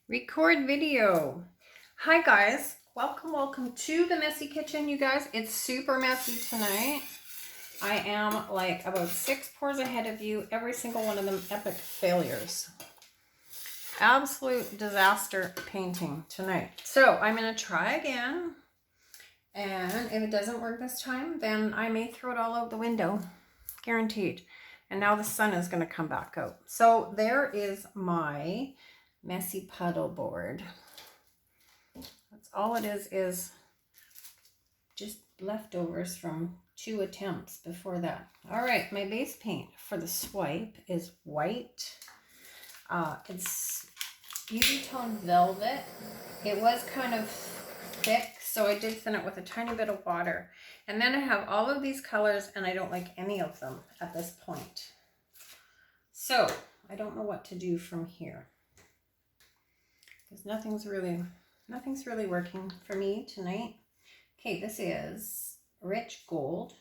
Record video. Hi guys, welcome to the messy kitchen, you guys. It's super messy tonight. I am like about 6 pours ahead of you, every single one of them epic failures. Absolute disaster painting tonight. So I'm gonna try again, and if it doesn't work this time, then I may throw it all out the window, guaranteed. And now the sun is gonna come back out. So there is my messy puddle board. That's all it is just leftovers from 2 attempts before that. All right, my base paint for the swipe is white. It's Beautitone Velvet. It was kind of thick, so I did thin it with a tiny bit of water. And then I have all of these colors, and I don't like any of them at this point. So I don't know what to do from here, because nothing's really working for me tonight. Okay, this is rich gold,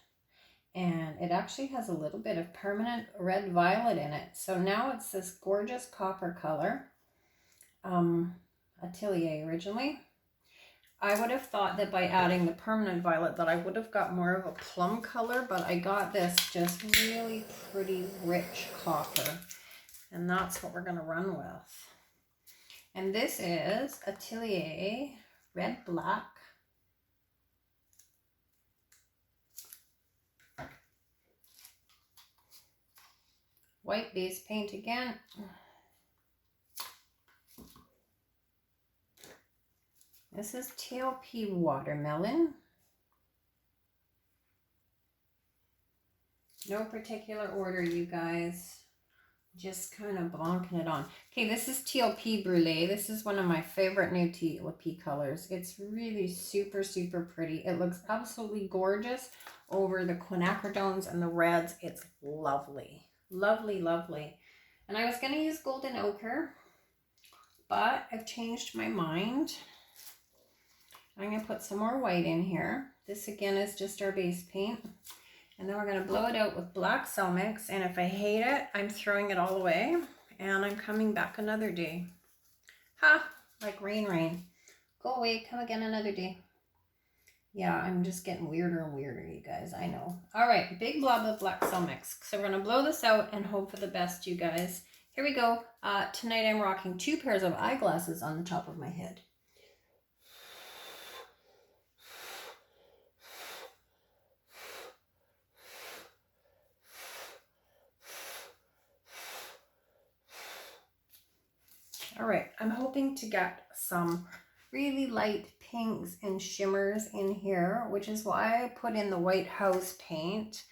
and it actually has a little bit of permanent red violet in it. So now it's this gorgeous copper color. Atelier originally. I would have thought that by adding the permanent violet that I would have got more of a plum color, but I got this just really pretty rich copper, and that's what we're gonna run with. And this is Atelier Red Black. White base paint again. This is TLP Watermelon. No particular order, you guys. Just kind of bonking it on. Okay, this is TLP Brule. This is one of my favorite new TLP colors. It's really super pretty. It looks absolutely gorgeous over the quinacridones and the reds. It's lovely. Lovely. And I was going to use golden ochre, but I've changed my mind. I'm going to put some more white in here. This again is just our base paint. And then we're going to blow it out with black cell mix. And if I hate it, I'm throwing it all away. And I'm coming back another day. Ha! Like rain. Go away. Come again another day. Yeah, I'm just getting weirder and weirder, you guys. I know. All right. Big blob of black cell mix. So we're going to blow this out and hope for the best, you guys. Here we go. Tonight I'm rocking 2 pairs of eyeglasses on the top of my head. All right, I'm hoping to get some really light pinks and shimmers in here, which is why I put in the white house paint,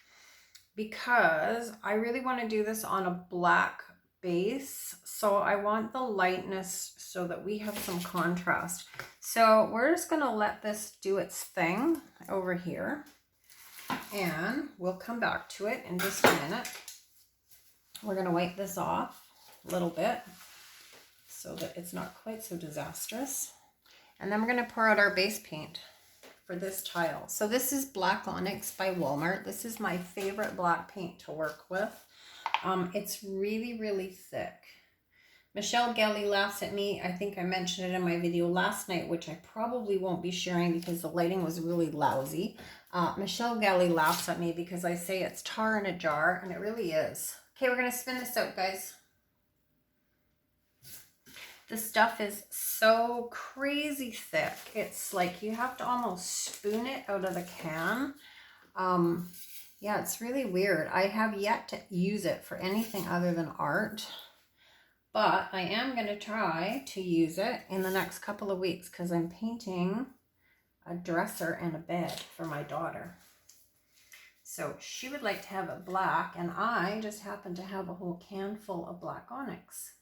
because I really want to do this on a black base. So I want the lightness so that we have some contrast. So we're just going to let this do its thing over here, and we'll come back to it in just a minute. We're going to wipe this off a little bit, so that it's not quite so disastrous. And then we're going to pour out our base paint for this tile. So this is Black Onyx by Walmart. This is my favorite black paint to work with. It's really thick. Michelle Gelly laughs at me. I think I mentioned it in my video last night, which I probably won't be sharing because the lighting was really lousy. Michelle Gelly laughs at me because I say it's tar in a jar, and it really is. Okay, we're going to spin this out, guys. The stuff is so crazy thick. It's like you have to almost spoon it out of the can. Yeah, it's really weird. I have yet to use it for anything other than art, but I am going to try to use it in the next couple of weeks because I'm painting a dresser and a bed for my daughter. So she would like to have it black, and I just happen to have a whole can full of black onyx.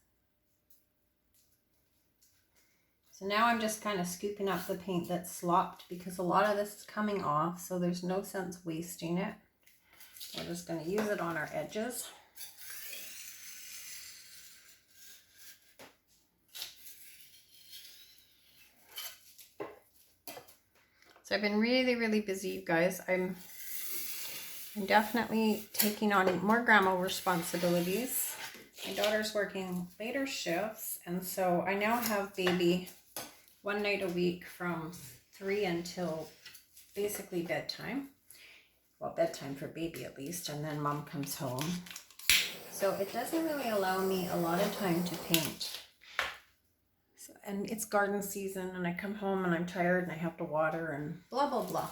So now I'm just kind of scooping up the paint that's slopped because a lot of this is coming off, so there's no sense wasting it. We're just going to use it on our edges. So I've been really busy, you guys. I'm definitely taking on more grandma responsibilities. My daughter's working later shifts, and so I now have baby one night a week from 3 until basically bedtime. Well, bedtime for baby at least, and then mom comes home. So it doesn't really allow me a lot of time to paint. So, and it's garden season, and I come home and I'm tired and I have to water and blah, blah, blah.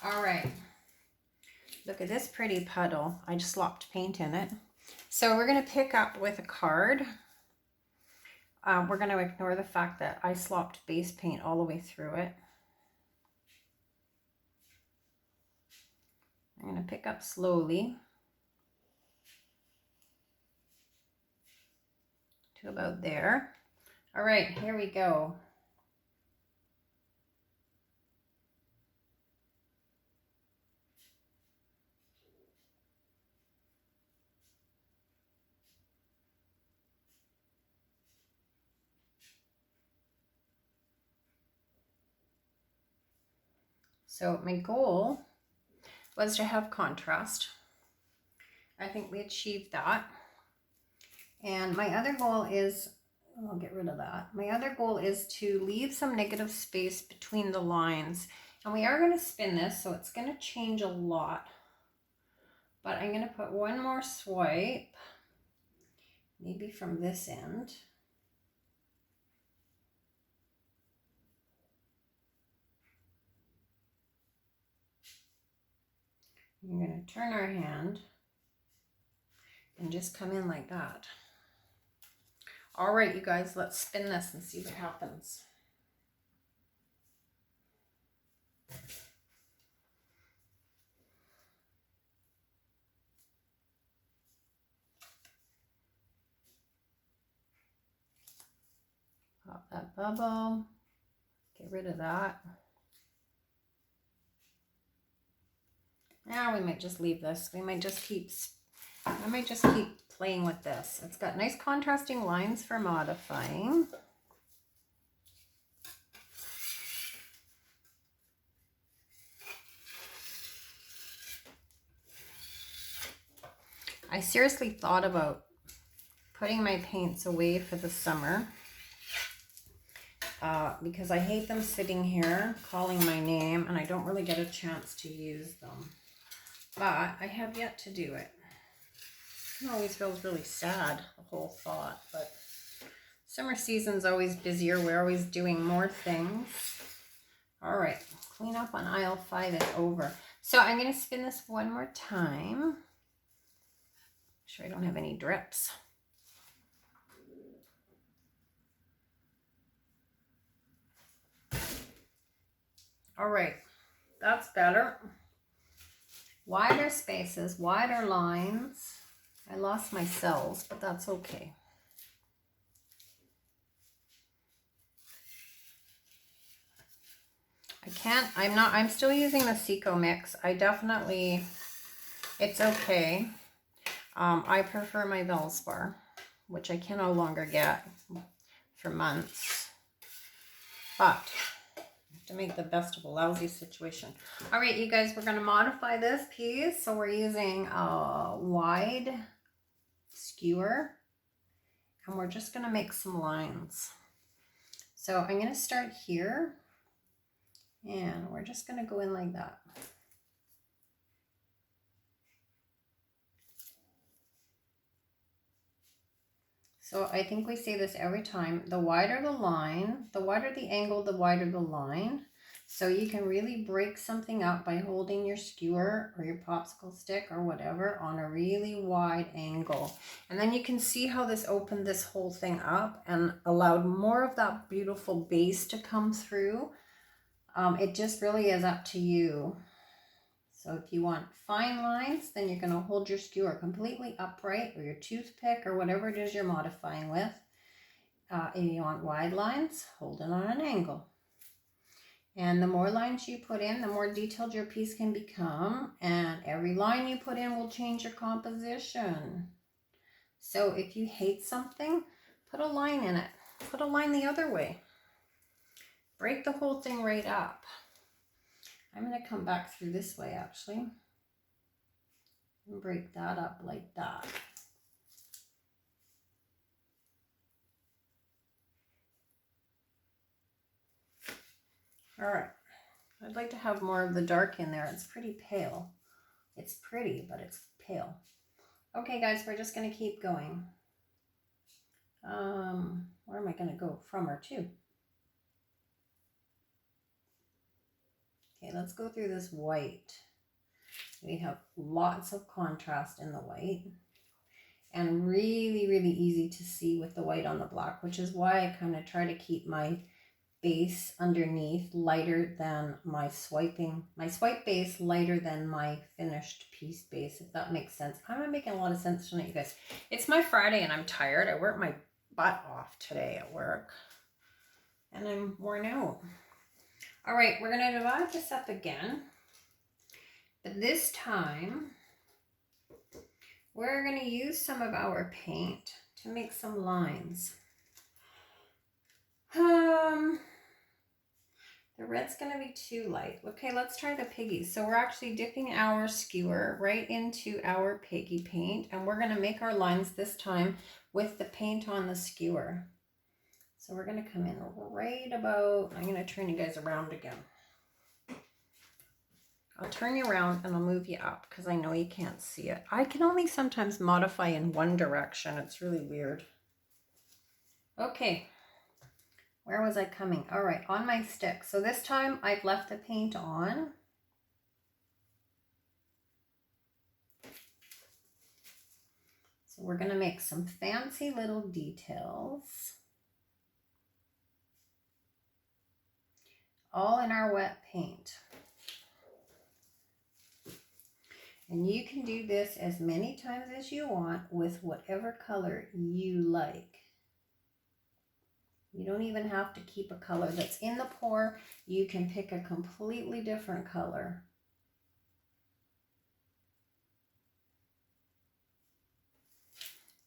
All right. Look at this pretty puddle. I just slopped paint in it. So we're going to pick up with a card. We're going to ignore the fact that I slopped base paint all the way through it. I'm going to pick up slowly to about there. All right, here we go. So my goal was to have contrast. I think we achieved that. And my other goal is, I'll get rid of that. My other goal is to leave some negative space between the lines. And we are going to spin this, so it's going to change a lot. But I'm going to put one more swipe, maybe from this end. I'm going to turn our hand and just come in like that. All right, you guys, let's spin this and see what happens. Pop that bubble, get rid of that. Now we might just leave this. I might just keep playing with this. It's got nice contrasting lines for modifying. I seriously thought about putting my paints away for the summer because I hate them sitting here calling my name and I don't really get a chance to use them. But I have yet to do it. It always feels really sad, the whole thought, but summer season's always busier. We're always doing more things. All right, clean up on aisle 5 and over. So I'm going to spin this one more time. Make sure I don't have any drips. All right, that's better. Wider spaces, wider lines. I lost my cells, but that's okay. I'm still using the Seco mix. It's okay. I prefer my Velspar, which I can no longer get for months. But to make the best of a lousy situation. All right, you guys, we're going to modify this piece. So we're using a wide skewer and we're just going to make some lines. So I'm going to start here and we're just going to go in like that. So I think we say this every time. The wider the line, the wider the angle, the wider the line. So you can really break something up by holding your skewer or your popsicle stick or whatever on a really wide angle. And then you can see how this opened this whole thing up and allowed more of that beautiful base to come through. It just really is up to you. So if you want fine lines, then you're going to hold your skewer completely upright or your toothpick or whatever it is you're modifying with. If you want wide lines, hold it on an angle. And the more lines you put in, the more detailed your piece can become. And every line you put in will change your composition. So if you hate something, put a line in it. Put a line the other way. Break the whole thing right up. I'm going to come back through this way actually and break that up like that. All right. I'd like to have more of the dark in there. It's pretty pale. It's pretty, but it's pale. Okay, guys, we're just going to keep going. Where am I going to go from or to? Okay, let's go through this white. We have lots of contrast in the white and really, really easy to see with the white on the black, which is why I kind of try to keep my base underneath lighter than my swipe base lighter than my finished piece base, if that makes sense. I'm making a lot of sense tonight, you guys. It's my Friday and I'm tired. I worked my butt off today at work and I'm worn out. All right, we're going to divide this up again, but this time we're going to use some of our paint to make some lines. The red's going to be too light. Okay, let's try the piggies. So we're actually dipping our skewer right into our piggy paint, and we're going to make our lines this time with the paint on the skewer. So we're going to come in right about, I'm going to turn you guys around again. I'll turn you around and I'll move you up because I know you can't see it. I can only sometimes modify in one direction. It's really weird. Okay. Where was I coming? All right, on my stick. So this time I've left the paint on. So we're going to make some fancy little details. All in our wet paint. And you can do this as many times as you want with whatever color you like. You don't even have to keep a color that's in the pour. You can pick a completely different color.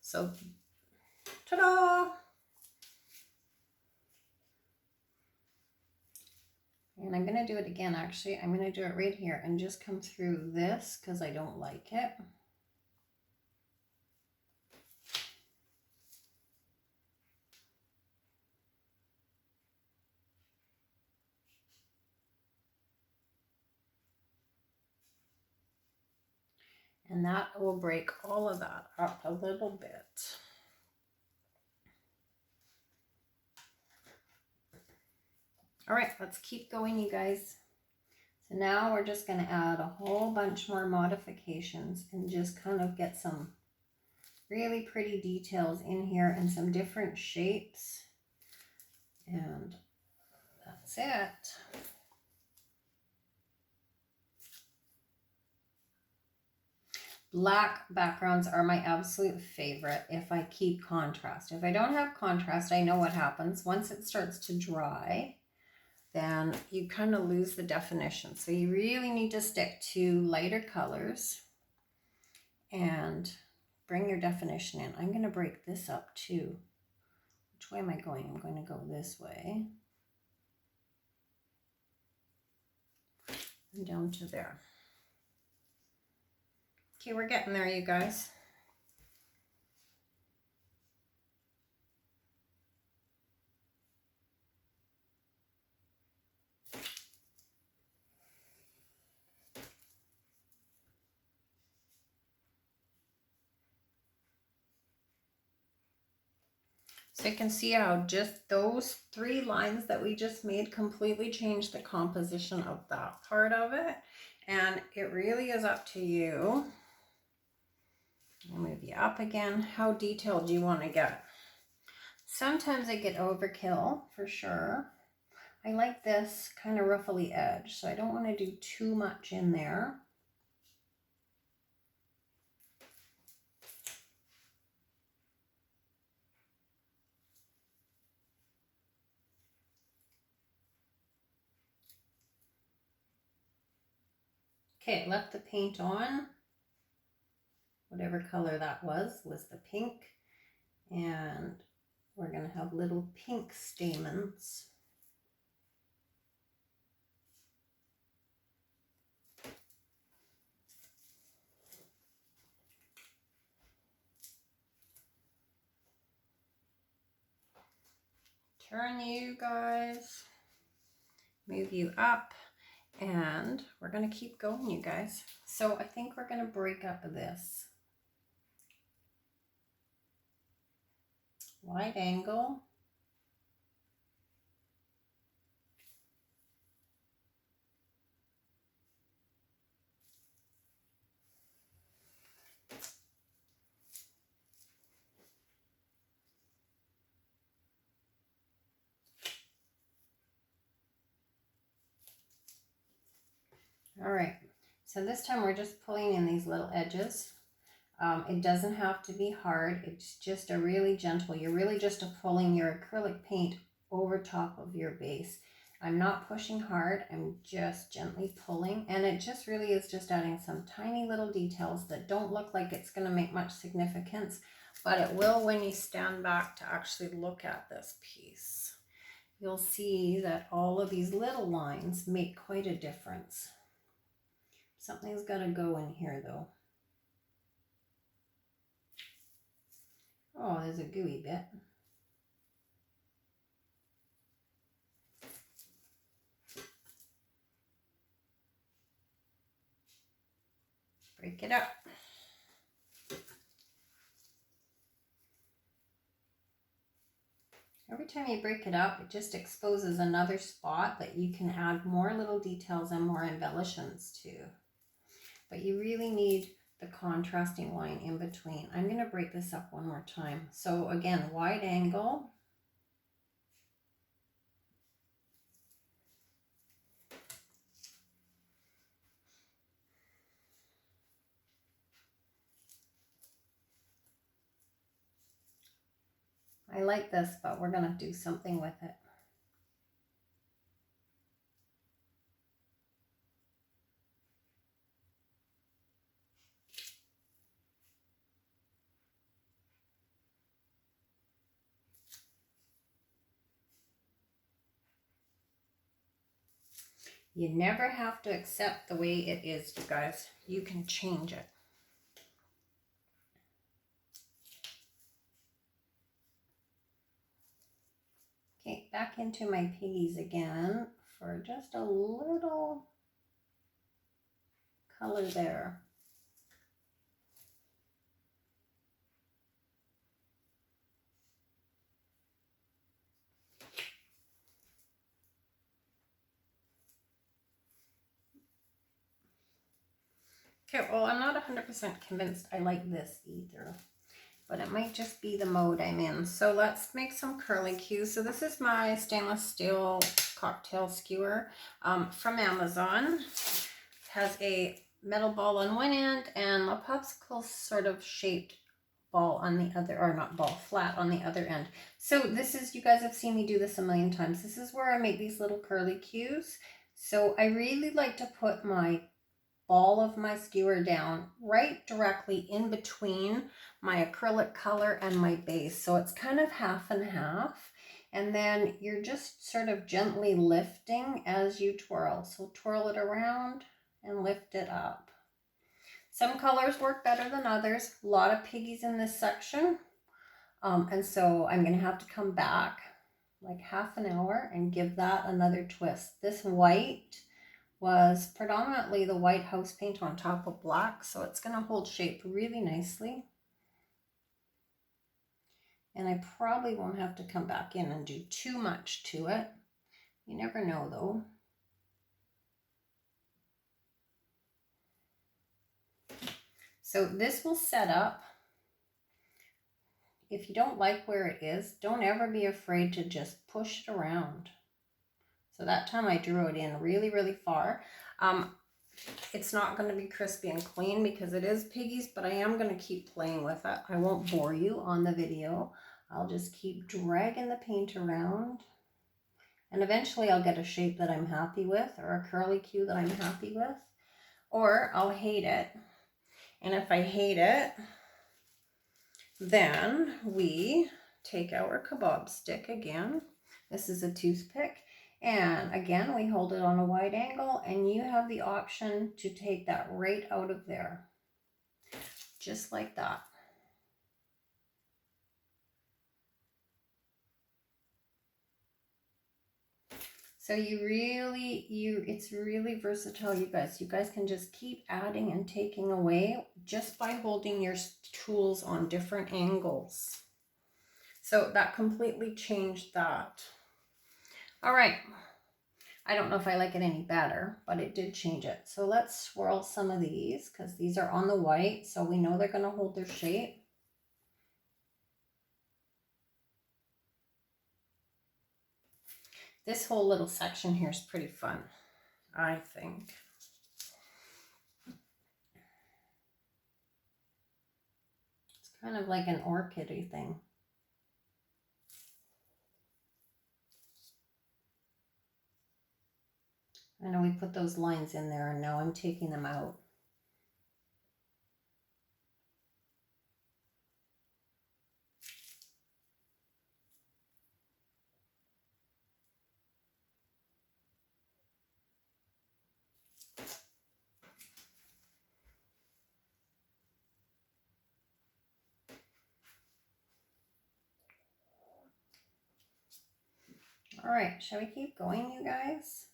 So, ta-da! And I'm going to do it again, actually. I'm going to do it right here and just come through this because I don't like it. And that will break all of that up a little bit. All right, let's keep going, you guys. So now we're just going to add a whole bunch more modifications and just kind of get some really pretty details in here and some different shapes. And that's it. Black backgrounds are my absolute favorite if I keep contrast. If I don't have contrast, I know what happens. Once it starts to dry, then you kind of lose the definition. So you really need to stick to lighter colors and bring your definition in. I'm going to break this up too. Which way am I going? I'm going to go this way. And down to there. Okay, we're getting there, you guys. So you can see how just those 3 lines that we just made completely changed the composition of that part of it. And it really is up to you. I'll move you up again. How detailed do you want to get? Sometimes I get overkill, for sure. I like this kind of ruffly edge, so I don't want to do too much in there. Okay, left the paint on. Whatever color that was the pink. And we're going to have little pink stamens. Turn, you guys. move you up, and we're going to keep going, you guys. So I think we're going to break up this. Wide angle. All right, so this time we're just pulling in these little edges. It doesn't have to be hard. It's just a really gentle, you're really just pulling your acrylic paint over top of your base. I'm not pushing hard, I'm just gently pulling, and it just really is just adding some tiny little details that don't look like it's going to make much significance, but it will when you stand back to actually look at this piece. You'll see that all of these little lines make quite a difference. Something's got to go in here though. Oh, there's a gooey bit. Break it up. Every time you break it up, it just exposes another spot that you can add more little details and more embellishments to. But you really need the contrasting line in between. I'm going to break this up one more time. So again, wide angle. I like this, but we're going to do something with it. You never have to accept the way it is, you guys. You can change it. Okay, back into my piggies again for just a little color there. Okay, well, I'm not 100% convinced I like this either, but it might just be the mode I'm in. So let's make some curly cues. So this is my stainless steel cocktail skewer from Amazon. It has a metal ball on one end and a popsicle sort of shaped ball on the other, or not ball, flat on the other end. So this is, you guys have seen me do this a million times. This is where I make these little curly cues. So I really like to put my ball of my skewer down right directly in between my acrylic color and my base. So it's kind of half and half. And then you're just sort of gently lifting as you twirl. So twirl it around and lift it up. Some colors work better than others. A lot of piggies in this section. And so I'm going to have to come back like half an hour and give that another twist. This white was predominantly the white house paint on top of black, so it's going to hold shape really nicely. And I probably won't have to come back in and do too much to it. You never know though. So this will set up. If you don't like where it is, don't ever be afraid to just push it around. So that time I drew it in really, really far. It's not going to be crispy and clean because it is piggies, but I am going to keep playing with it. I won't bore you on the video. I'll just keep dragging the paint around. And eventually I'll get a shape that I'm happy with, or a curly cue that I'm happy with. Or I'll hate it. And if I hate it, then we take our kebab stick again. This is a toothpick. And again, we hold it on a wide angle, and you have the option to take that right out of there. Just like that. So it's really versatile, you guys. You guys can just keep adding and taking away just by holding your tools on different angles. So that completely changed that. All right. I don't know if I like it any better, but it did change it. So let's swirl some of these because these are on the white, so we know they're going to hold their shape. This whole little section here is pretty fun, I think. It's kind of like an orchid-y thing. I know we put those lines in there and now I'm taking them out. All right, shall we keep going, you guys?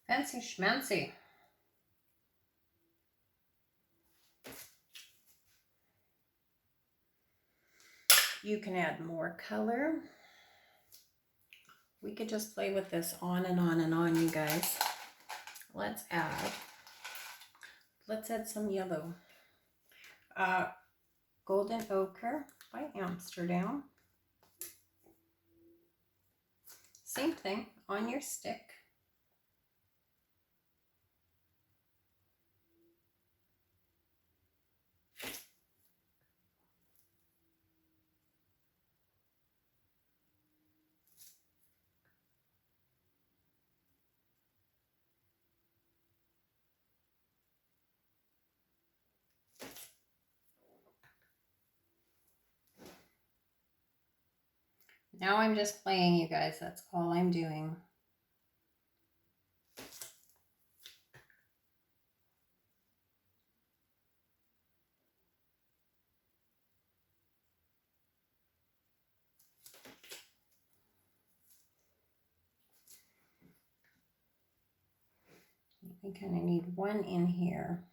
Fancy schmancy. You can add more color. We could just play with this on and on and on, you guys. Let's add some yellow. Golden Ochre by Amsterdam. Same thing on your stick. Now I'm just playing, you guys. That's all I'm doing. We kind of need one in here.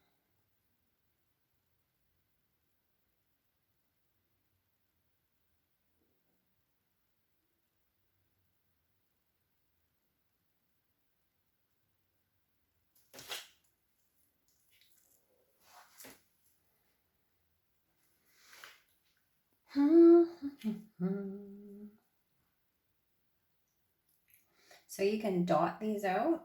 So you can dot these out.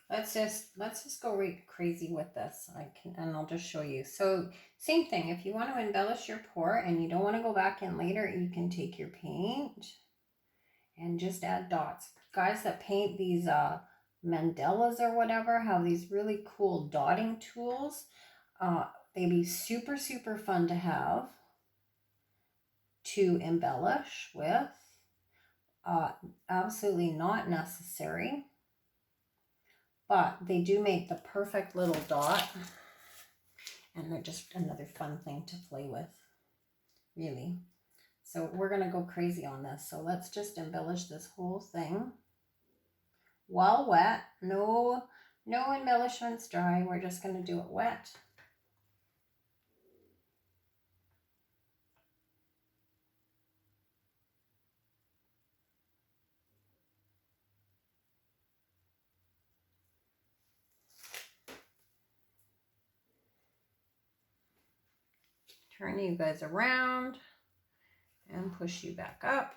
Let's just go right crazy with this. And I'll just show you. So same thing. If you want to embellish your pour and you don't want to go back in later, you can take your paint and just add dots. Guys that paint these mandalas or whatever have these really cool dotting tools. They'd be super, super fun to have to embellish with. Absolutely not necessary, but they do make the perfect little dot, and they're just another fun thing to play with, really. So we're gonna go crazy on this. So let's just embellish this whole thing while wet. No embellishments dry. We're just gonna do it wet. Turn you guys around and push you back up.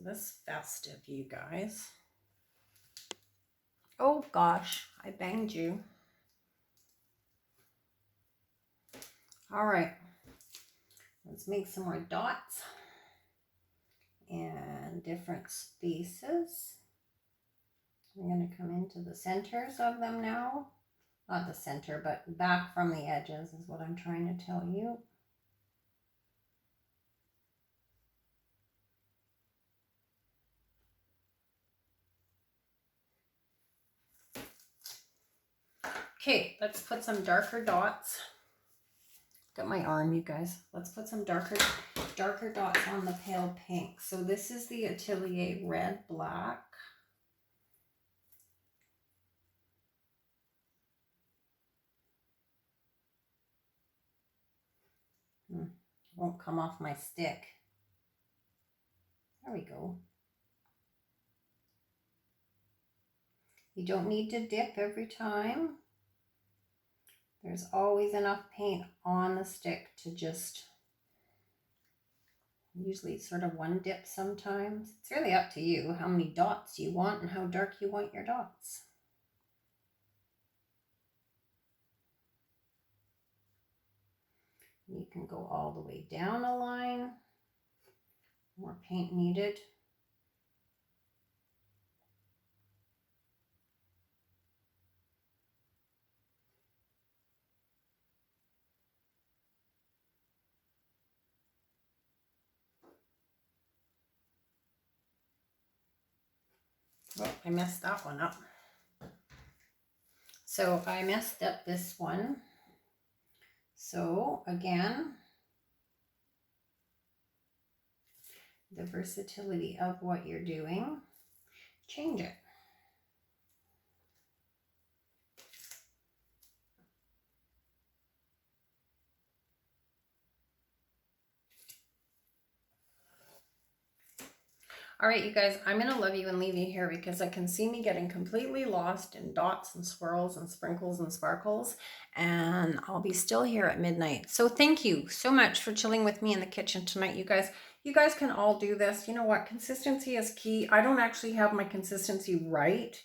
this festive, you guys. Oh gosh, I banged you. All right, let's make some more dots and different spaces. I'm going to come into the centers of them now. Not the center, but back from the edges is what I'm trying to tell you. Okay, let's put some darker dots. Look at my arm, you guys. Let's put some darker dots on the pale pink. So this is the Atelier red black. Won't come off my stick. There we go. You don't need to dip every time. There's always enough paint on the stick to just, usually sort of one dip sometimes. It's really up to you how many dots you want and how dark you want your dots. You can go all the way down a line. More paint needed. Oh, I messed that one up. So I messed up this one. So again, the versatility of what you're doing, change it. All right, you guys, I'm going to love you and leave you here because I can see me getting completely lost in dots and swirls and sprinkles and sparkles, and I'll be still here at midnight. So thank you so much for chilling with me in the kitchen tonight, you guys. You guys can all do this. You know what? Consistency is key. I don't actually have my consistency right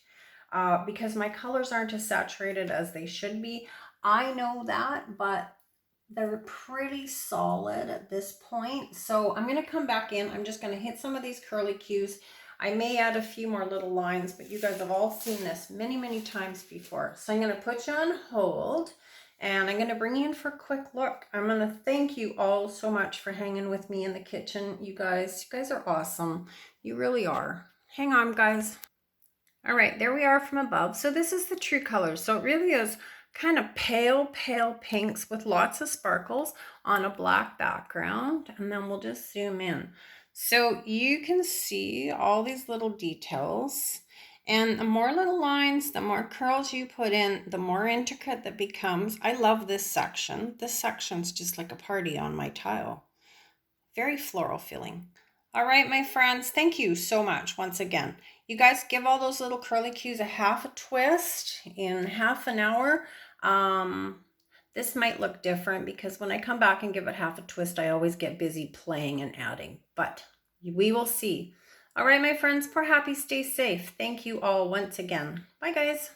because my colors aren't as saturated as they should be. I know that, but they're pretty solid at this point. So I'm going to come back in. I'm just going to hit some of these curly cues. I may add a few more little lines, but you guys have all seen this many, many times before. So I'm going to put you on hold and I'm going to bring you in for a quick look. I'm going to thank you all so much for hanging with me in the kitchen. You guys are awesome. You really are. Hang on, guys. All right, there we are from above. So this is the true colors. So it really is kind of pale pinks with lots of sparkles on a black background. And then we'll just zoom in. So you can see all these little details. And the more little lines, the more curls you put in, the more intricate that becomes. I love this section. This section's just like a party on my tile. Very floral feeling. All right, my friends, thank you so much once again. You guys give all those little curly cues a half a twist in half an hour. This might look different because when I come back and give it half a twist, I always get busy playing and adding, but we will see. All right, my friends, pour happy, stay safe. Thank you all once again. Bye, guys.